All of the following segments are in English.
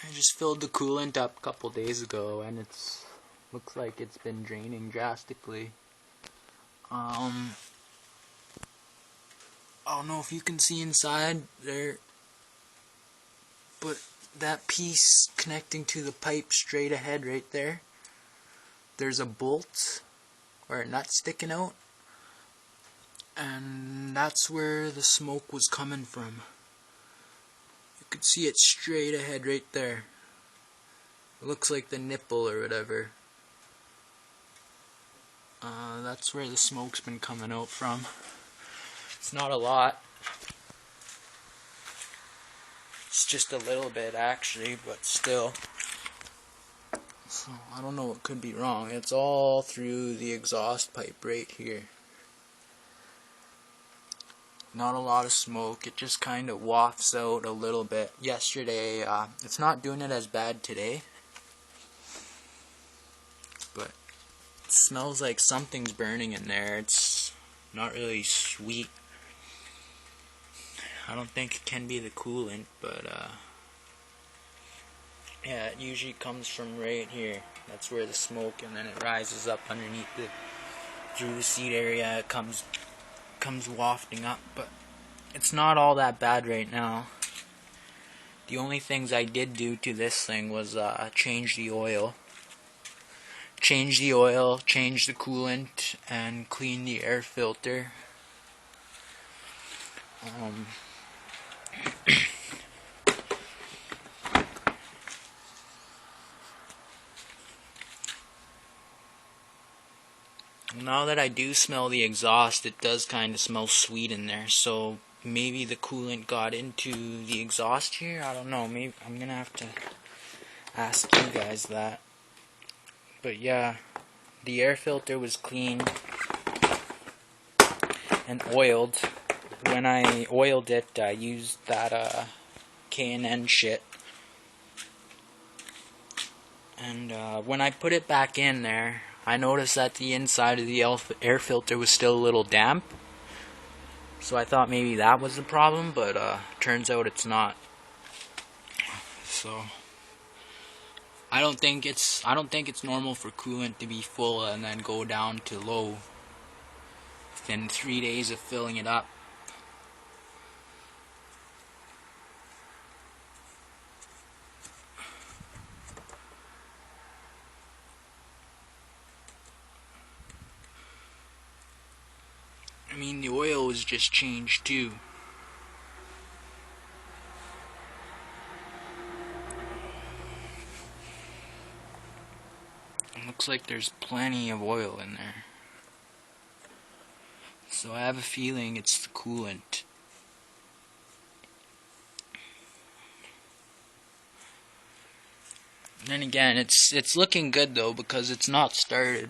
I just filled the coolant up a couple days ago, and looks like it's been draining drastically. I don't know if you can see inside there, but that piece connecting to the pipe straight ahead right there, there's a bolt or a nut sticking out, and that's where the smoke was coming from. You could see it straight ahead right there. It looks like the nipple or whatever. That's where the smoke's been coming out from. It's not a lot. It's just a little bit actually, but still. So I don't know what could be wrong. It's all through the exhaust pipe right here. Not a lot of smoke. It just kind of wafts out a little bit. Yesterday, it's not doing it as bad today, but it smells like something's burning in there. It's not really sweet. I don't think it can be the coolant, but yeah, it usually comes from right here. That's where the smoke, and then it rises up underneath through the seat area. It comes wafting up, but it's not all that bad right now. The only things I did do to this thing was change the oil, change the coolant, and clean the air filter. Now that I do smell the exhaust, it does kind of smell sweet in there, so maybe the coolant got into the exhaust here. I don't know, maybe I'm gonna have to ask you guys that. But yeah, the air filter was clean and oiled. When I oiled it, I used that K&N shit. And when I put it back in there, I noticed that the inside of the air filter was still a little damp. So I thought maybe that was the problem, but turns out it's not. So I don't think it's normal for coolant to be full and then go down to low within 3 days of filling it up. I mean, the oil was just changed too. It looks like there's plenty of oil in there. So I have a feeling it's the coolant. Then again, it's looking good though, because it's not started.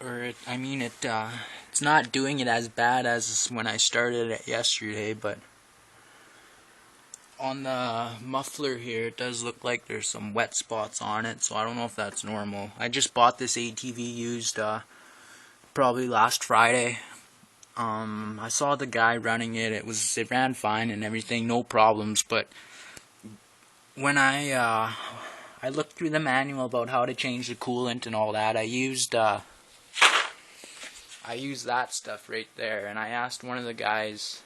It's not doing it as bad as when I started it yesterday, but on the muffler here, it does look like there's some wet spots on it, so I don't know if that's normal. I just bought this ATV used probably last Friday. I saw the guy running it. It ran fine and everything, no problems, but when I looked through the manual about how to change the coolant and all that, I used that stuff right there, and I asked one of the guys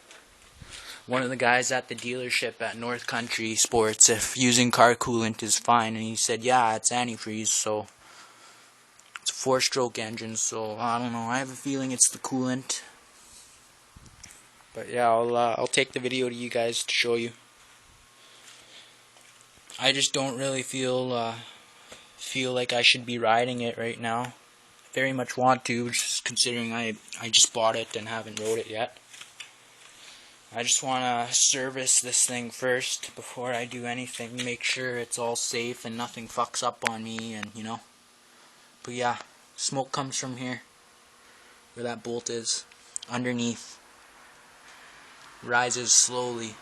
at the dealership at North Country Sports if using car coolant is fine, and he said, yeah, it's antifreeze, so it's a 4-stroke engine, so I don't know, I have a feeling it's the coolant. But yeah, I'll take the video to you guys to show you. I just don't really feel like I should be riding it right now. Very much want to, just considering I just bought it and haven't rode it yet. I just want to service this thing first before I do anything, make sure it's all safe and nothing fucks up on me, and you know. But yeah, smoke comes from here, where that bolt is, underneath, rises slowly.